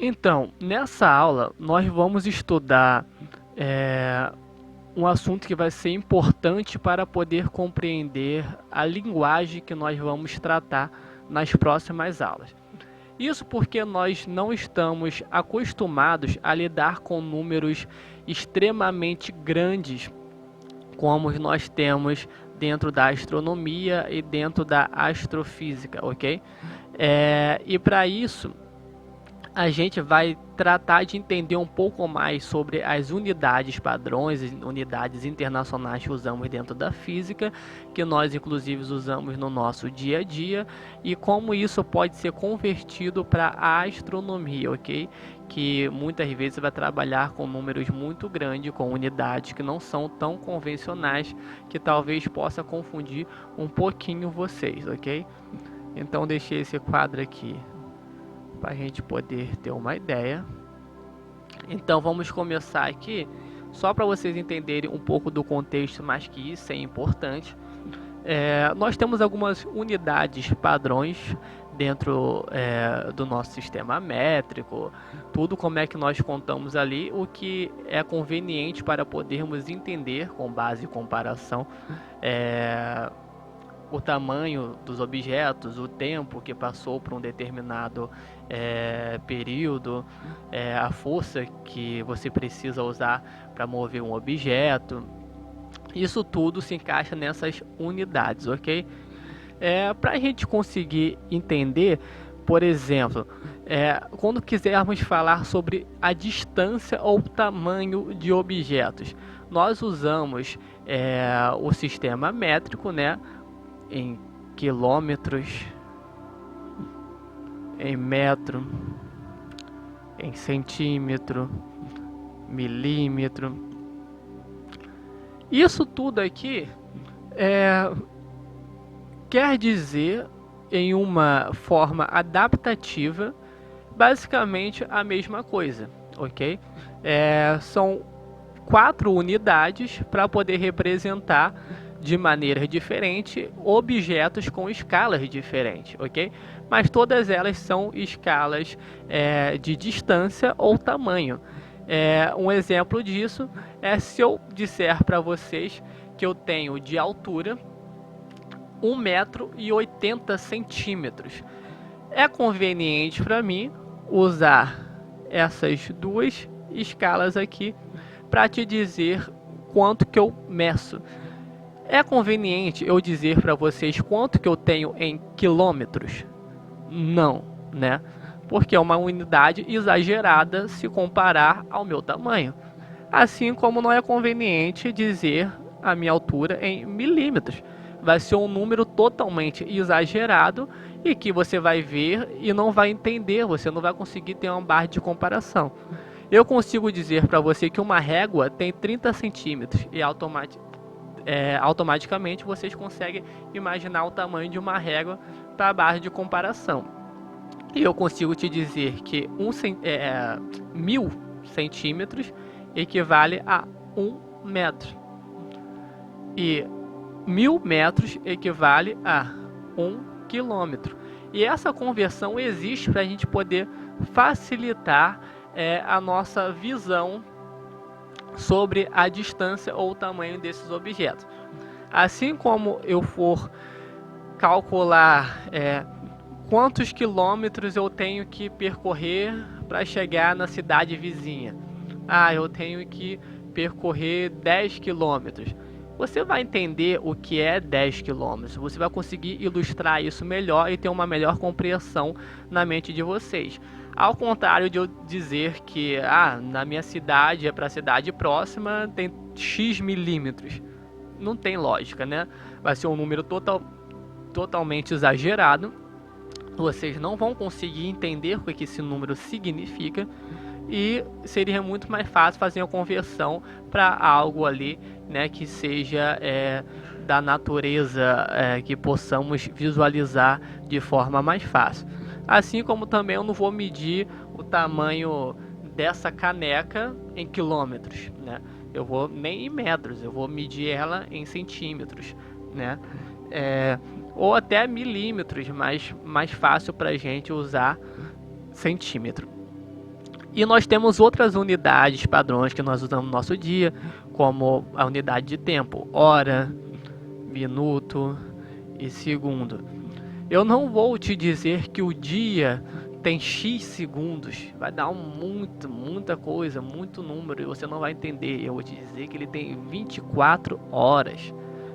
Então, nessa aula, nós vamos estudar um assunto que vai ser importante para poder compreender a linguagem que nós vamos tratar nas próximas aulas. Isso porque nós não estamos acostumados a lidar com números extremamente grandes, como nós temos dentro da astronomia e dentro da astrofísica, ok? E para isso, a gente vai tratar de entender um pouco mais sobre as unidades padrões, unidades internacionais que usamos dentro da física, que nós inclusive usamos no nosso dia a dia, e como isso pode ser convertido para a astronomia, ok? Que muitas vezes vai trabalhar com números muito grandes, com unidades que não são tão convencionais, que talvez possa confundir um pouquinho vocês, ok? Então deixei esse quadro aqui para a gente poder ter uma ideia. Então vamos começar aqui, só para vocês entenderem um pouco do contexto, mas que isso é importante. Nós temos algumas unidades padrões dentro do nosso sistema métrico, tudo como é que nós contamos ali, o que é conveniente para podermos entender com base em comparação o tamanho dos objetos, o tempo que passou por um determinado período, a força que você precisa usar para mover um objeto. Isso tudo se encaixa nessas unidades, ok? Para a gente conseguir entender, por exemplo, quando quisermos falar sobre a distância ou tamanho de objetos, nós usamos o sistema métrico, né? Em quilômetros, em metro, em centímetro, milímetro. Isso tudo aqui quer dizer, em uma forma adaptativa, basicamente a mesma coisa, ok? São 4 unidades para poder representar de maneira diferente objetos com escalas diferentes, ok? Mas todas elas são escalas de distância ou tamanho. Um exemplo disso é se eu disser para vocês que eu tenho de altura 1,80 m. É conveniente para mim usar essas duas escalas aqui para te dizer quanto que eu meço. É conveniente eu dizer para vocês quanto que eu tenho em quilômetros? Não, né? Porque é uma unidade exagerada se comparar ao meu tamanho. Assim como não é conveniente dizer a minha altura em milímetros. Vai ser um número totalmente exagerado e que você vai ver e não vai entender, você não vai conseguir ter uma barra de comparação. Eu consigo dizer para você que uma régua tem 30 centímetros e automaticamente vocês conseguem imaginar o tamanho de uma régua para a barra de comparação. E eu consigo te dizer que 1000 centímetros equivale a 1 metro. E 1000 metros equivale a 1 quilômetro. E essa conversão existe para a gente poder facilitar a nossa visão sobre a distância ou o tamanho desses objetos. Assim como eu for calcular quantos quilômetros eu tenho que percorrer para chegar na cidade vizinha. Eu tenho que percorrer 10 quilômetros. Você vai entender o que é 10 quilômetros. Você vai conseguir ilustrar isso melhor e ter uma melhor compreensão na mente de vocês. Ao contrário de eu dizer que na minha cidade, para a cidade próxima, tem X milímetros. Não tem lógica, né? Vai ser um número totalmente exagerado. Vocês não vão conseguir entender o que esse número significa. E seria muito mais fácil fazer a conversão para algo ali, né, que seja da natureza, que possamos visualizar de forma mais fácil. Assim como também eu não vou medir o tamanho dessa caneca em quilômetros, né? Eu vou nem em metros, eu vou medir ela em centímetros, né? Ou até milímetros, mas mais fácil para a gente usar centímetro. E nós temos outras unidades padrões que nós usamos no nosso dia, como a unidade de tempo, hora, minuto e segundo. Eu não vou te dizer que o dia tem X segundos, vai dar muita coisa, muito número e você não vai entender. Eu vou te dizer que ele tem 24 horas,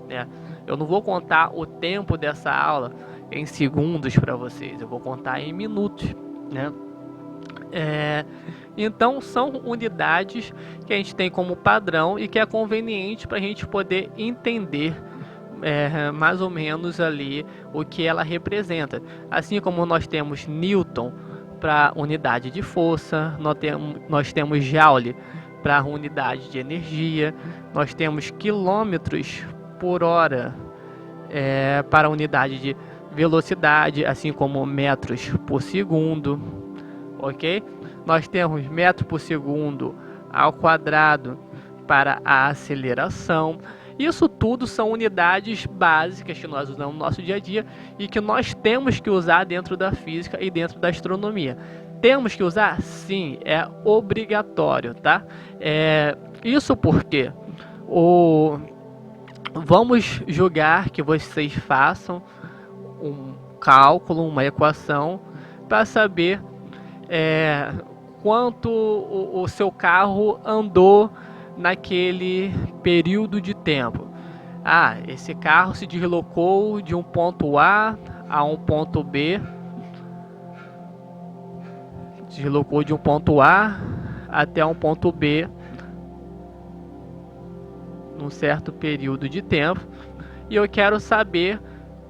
né? Eu não vou contar o tempo dessa aula em segundos para vocês, eu vou contar em minutos, né? Então são unidades que a gente tem como padrão e que é conveniente para a gente poder entender mais ou menos ali o que ela representa. Assim como nós temos Newton para unidade de força, nós temos Joule para unidade de energia, nós temos quilômetros por hora para unidade de velocidade, assim como metros por segundo, ok? Nós temos metro por segundo ao quadrado para a aceleração. Isso tudo são unidades básicas que nós usamos no nosso dia a dia e que nós temos que usar dentro da física e dentro da astronomia. Temos que usar? Sim, é obrigatório, tá? Isso porque vamos julgar que vocês façam um cálculo, uma equação, para saber quanto o seu carro andou naquele período de tempo. Esse carro se deslocou de um ponto A a um ponto B, deslocou de um ponto A até um ponto B num certo período de tempo, e eu quero saber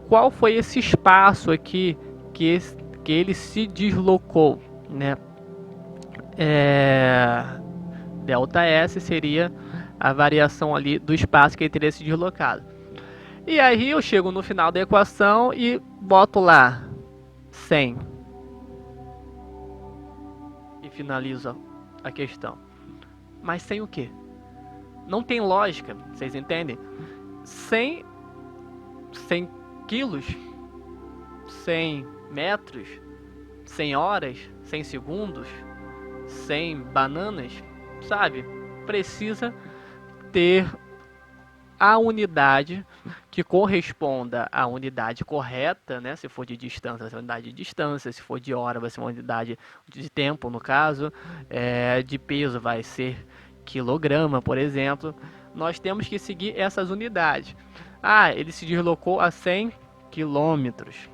qual foi esse espaço aqui que ele se deslocou, né? Delta S seria a variação ali do espaço que ele teria se deslocado. E aí eu chego no final da equação e boto lá 100 e finalizo a questão. Mas sem o quê? Não tem lógica, vocês entendem? 100 quilos, 100 metros, 100 horas, 100 segundos, 100 bananas, sabe? Precisa ter a unidade que corresponda à unidade correta, né? Se for de distância, vai ser uma unidade de distância. Se for de hora, vai ser uma unidade de tempo, no caso. De peso vai ser quilograma, por exemplo. Nós temos que seguir essas unidades. Ele se deslocou a 100 quilômetros.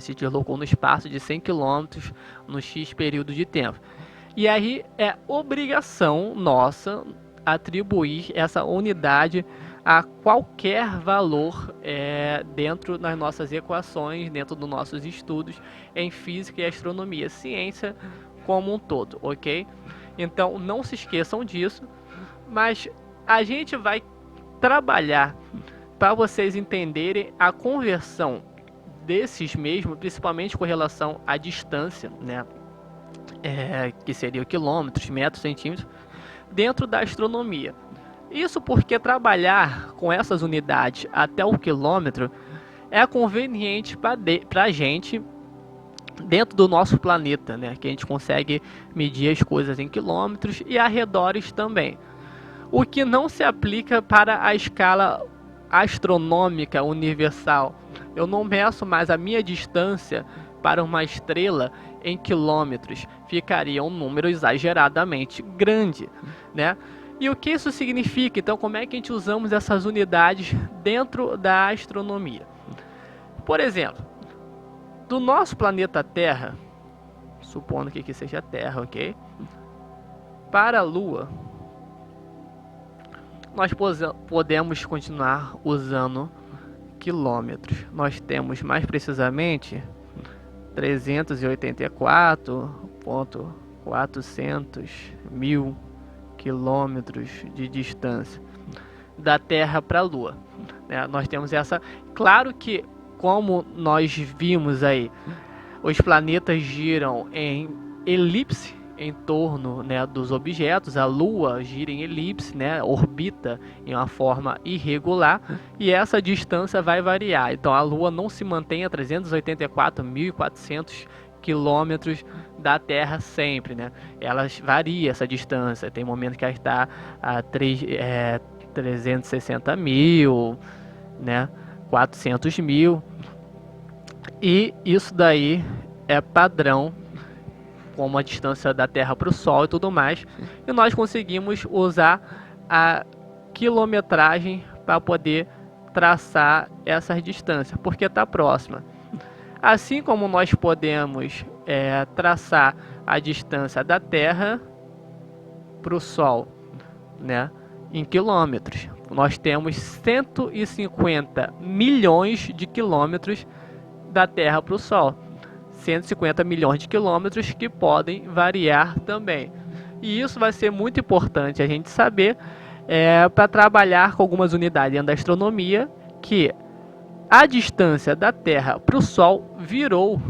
Se deslocou no espaço de 100 quilômetros no X período de tempo. E aí é obrigação nossa atribuir essa unidade a qualquer valor dentro das nossas equações, dentro dos nossos estudos em física e astronomia, ciência como um todo, ok? Então não se esqueçam disso, mas a gente vai trabalhar para vocês entenderem a conversão desses mesmos, principalmente com relação à distância, né? Que seria quilômetros, metros, centímetros, dentro da astronomia. Isso porque trabalhar com essas unidades até o quilômetro é conveniente para a gente dentro do nosso planeta, né? Que a gente consegue medir as coisas em quilômetros e arredores também. O que não se aplica para a escala astronômica universal. Eu não meço mais a minha distância para uma estrela em quilômetros, ficaria um número exageradamente grande, né? E o que isso significa? Então, como é que a gente usamos essas unidades dentro da astronomia? Por exemplo, do nosso planeta Terra, supondo que aqui seja Terra, ok? Para a Lua, nós podemos continuar usando quilômetros. Nós temos mais precisamente 384.400.000 quilômetros de distância da Terra para a Lua. Nós temos essa. Claro que, como nós vimos aí, os planetas giram em elipse em torno, né, dos objetos. A Lua gira em elipse, né, orbita em uma forma irregular, e essa distância vai variar. Então a Lua não se mantém a 384.400 quilômetros da Terra sempre, né? Elas variam essa distância. Tem momentos que ela está a 360 mil, né? 400 mil. E isso daí é padrão, como a distância da Terra para o Sol e tudo mais. E nós conseguimos usar a quilometragem para poder traçar essas distâncias, porque está próxima. Assim como nós podemos traçar a distância da Terra para o Sol, né, em quilômetros. Nós temos 150 milhões de quilômetros da Terra para o Sol. 150 milhões de quilômetros que podem variar também. E isso vai ser muito importante a gente saber para trabalhar com algumas unidades dentro da astronomia, que a distância da Terra para o Sol virou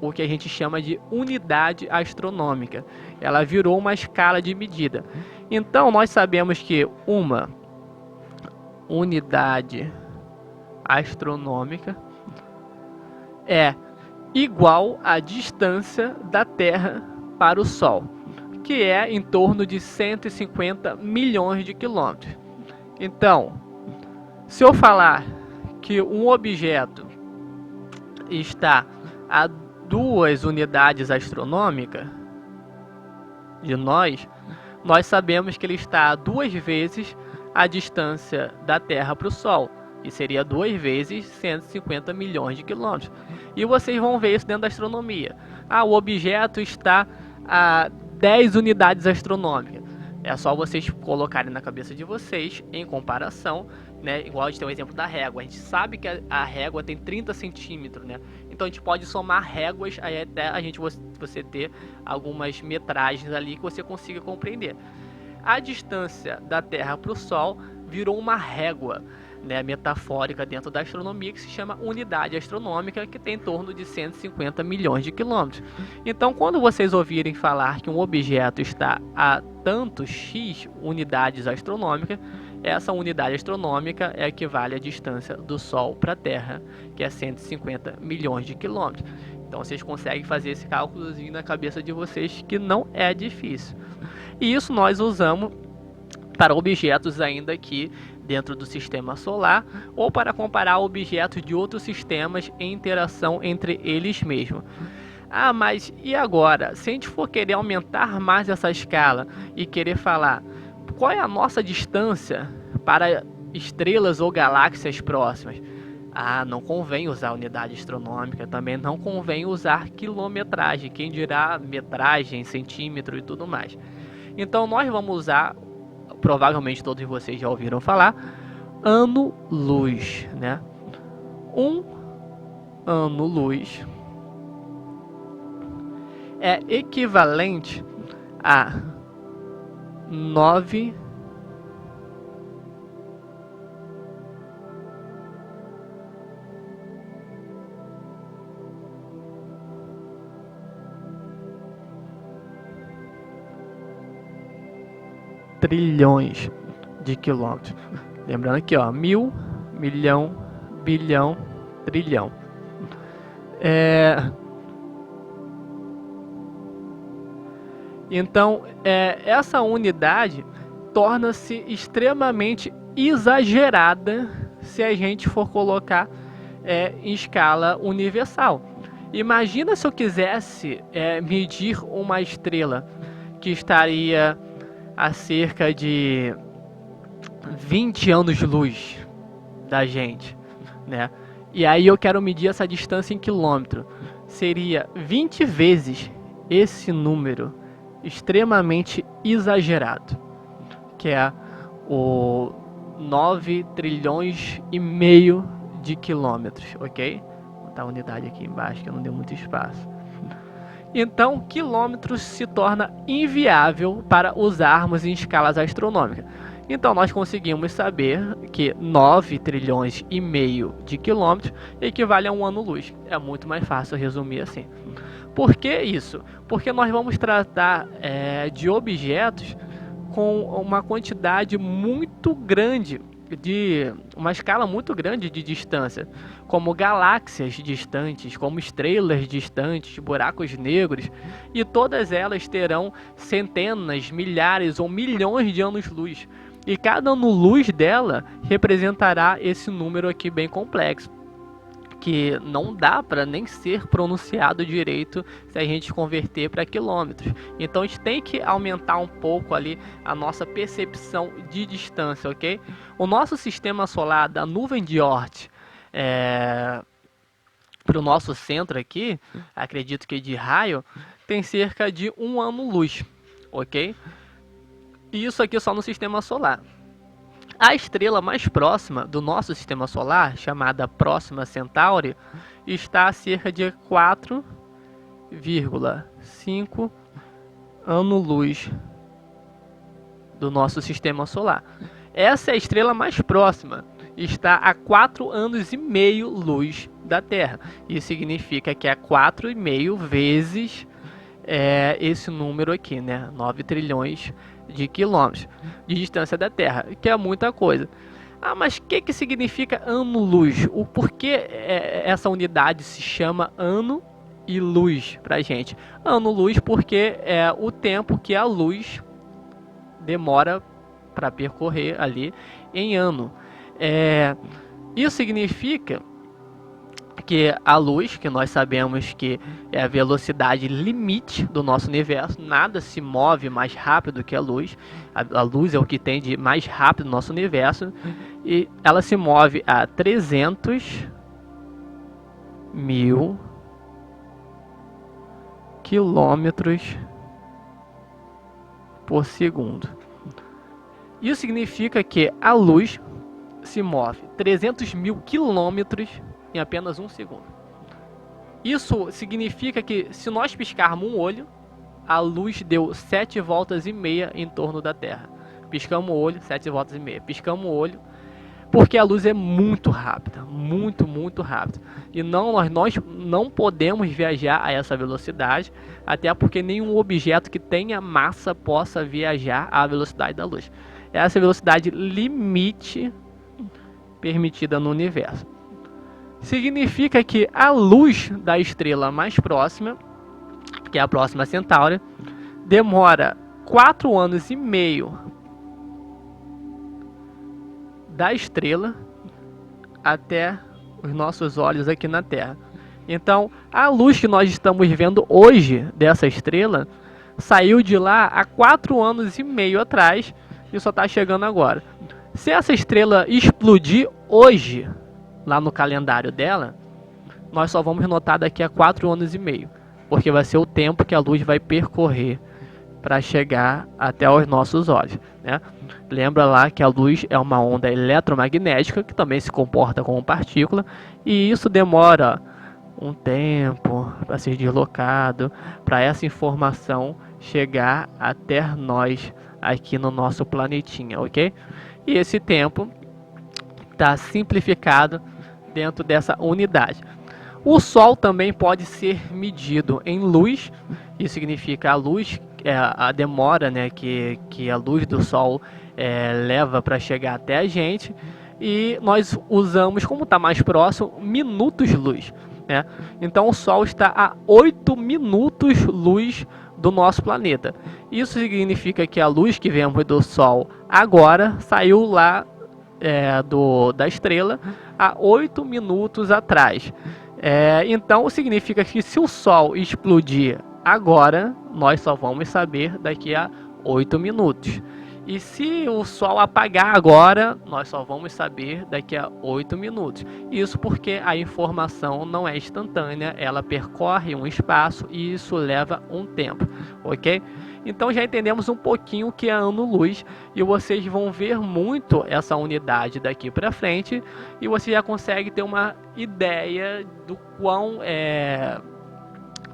o que a gente chama de unidade astronômica. Ela virou uma escala de medida. Então nós sabemos que uma unidade astronômica é igual à distância da Terra para o Sol, que é em torno de 150 milhões de quilômetros. Então, se eu falar que um objeto está a 2 unidades astronômicas de nós sabemos que ele está a 2 vezes a distância da Terra para o Sol, e seria 2 vezes 150 milhões de quilômetros. E vocês vão ver isso dentro da astronomia. O objeto está a 10 unidades astronômicas. É só vocês colocarem na cabeça de vocês, em comparação, né? Igual a gente tem o exemplo da régua. A gente sabe que a régua tem 30 centímetros, né? Então a gente pode somar réguas aí até você ter algumas metragens ali que você consiga compreender. A distância da Terra para o Sol virou uma régua, né, metafórica dentro da astronomia, que se chama unidade astronômica, que tem em torno de 150 milhões de quilômetros. Então, quando vocês ouvirem falar que um objeto está a tantos X unidades astronômicas, essa unidade astronômica equivale à distância do Sol para a Terra, que é 150 milhões de quilômetros. Então, vocês conseguem fazer esse cálculozinho na cabeça de vocês, que não é difícil. E isso nós usamos para objetos ainda aqui dentro do sistema solar, ou para comparar objetos de outros sistemas em interação entre eles mesmos. Mas e agora? Se a gente for querer aumentar mais essa escala e querer falar qual é a nossa distância para estrelas ou galáxias próximas? Não convém usar unidade astronômica, também não convém usar quilometragem, quem dirá metragem, centímetro e tudo mais. Então nós vamos usar, provavelmente todos vocês já ouviram falar, ano-luz, né? Um ano-luz é equivalente a 9 trilhões de quilômetros. Lembrando aqui, ó, 1000, milhão, bilhão, trilhão. Então, essa unidade torna-se extremamente exagerada se a gente for colocar em escala universal. Imagina se eu quisesse medir uma estrela que estaria a cerca de 20 anos-luz da gente, né? E aí eu quero medir essa distância em quilômetro. Seria 20 vezes esse número extremamente exagerado, que é o 9 trilhões e meio de quilômetros, ok? Vou botar a unidade aqui embaixo que não deu muito espaço. Então, quilômetros se torna inviável para usarmos em escalas astronômicas. Então, nós conseguimos saber que 9 trilhões e meio de quilômetros equivale a um ano-luz. É muito mais fácil resumir assim. Por que isso? Porque nós vamos tratar de objetos com uma quantidade muito grande de uma escala muito grande de distância, como galáxias distantes, como estrelas distantes, buracos negros, e todas elas terão centenas, milhares ou milhões de anos-luz. E cada ano-luz dela representará esse número aqui bem complexo, que não dá para nem ser pronunciado direito se a gente converter para quilômetros. Então a gente tem que aumentar um pouco ali a nossa percepção de distância, ok? O nosso sistema solar da nuvem de Oort para o nosso centro aqui, acredito que de raio, tem cerca de 1 ano-luz, ok? E isso aqui só no sistema solar. A estrela mais próxima do nosso sistema solar, chamada Próxima Centauri, está a cerca de 4,5 ano-luz do nosso sistema solar. Essa é a estrela mais próxima, está a 4,5 anos luz da Terra. Isso significa que é 4,5 vezes esse número aqui, né? 9 trilhões de quilômetros de distância da Terra, que é muita coisa. Ah, mas o que significa ano-luz? O porquê essa unidade se chama ano e luz pra gente? Ano-luz porque é o tempo que a luz demora para percorrer ali em ano. Isso significa que a luz, que nós sabemos que é a velocidade limite do nosso universo, nada se move mais rápido que a luz. A luz é o que tem de mais rápido no nosso universo, e ela se move a 300 mil quilômetros por segundo. Isso significa que a luz se move 300 mil quilômetros em apenas 1 segundo. Isso significa que se nós piscarmos um olho, a luz deu 7 voltas e meia em torno da Terra. Piscamos o olho, 7 voltas e meia. Piscamos o olho, porque a luz é muito rápida, muito rápida. E nós não podemos viajar a essa velocidade, até porque nenhum objeto que tenha massa possa viajar à velocidade da luz. Essa é a velocidade limite permitida no universo. Significa que a luz da estrela mais próxima, que é a Próxima Centauri, demora 4,5 anos da estrela até os nossos olhos aqui na Terra. Então, a luz que nós estamos vendo hoje dessa estrela saiu de lá há 4,5 anos atrás e só está chegando agora. Se essa estrela explodir hoje, lá no calendário dela, nós só vamos notar daqui a 4,5 anos, porque vai ser o tempo que a luz vai percorrer para chegar até os nossos olhos, né? Lembra lá que a luz é uma onda eletromagnética que também se comporta como partícula, e isso demora um tempo para ser deslocado, para essa informação chegar até nós aqui no nosso planetinha, ok? E esse tempo está simplificado dentro dessa unidade. O Sol também pode ser medido em luz. Isso significa a luz, a demora, né, que a luz do Sol leva para chegar até a gente. E nós usamos, como está mais próximo, minutos-luz, né? Então o Sol está a 8 minutos-luz do nosso planeta. Isso significa que a luz que vemos do Sol agora saiu lá da estrela há 8 minutos atrás. Então significa que se o Sol explodir agora, nós só vamos saber daqui a 8 minutos. E se o Sol apagar agora, nós só vamos saber daqui a 8 minutos. Isso porque a informação não é instantânea, ela percorre um espaço e isso leva um tempo, ok? Então já entendemos um pouquinho o que é ano-luz, e vocês vão ver muito essa unidade daqui para frente, e você já consegue ter uma ideia do quão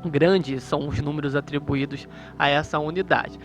grandes são os números atribuídos a essa unidade.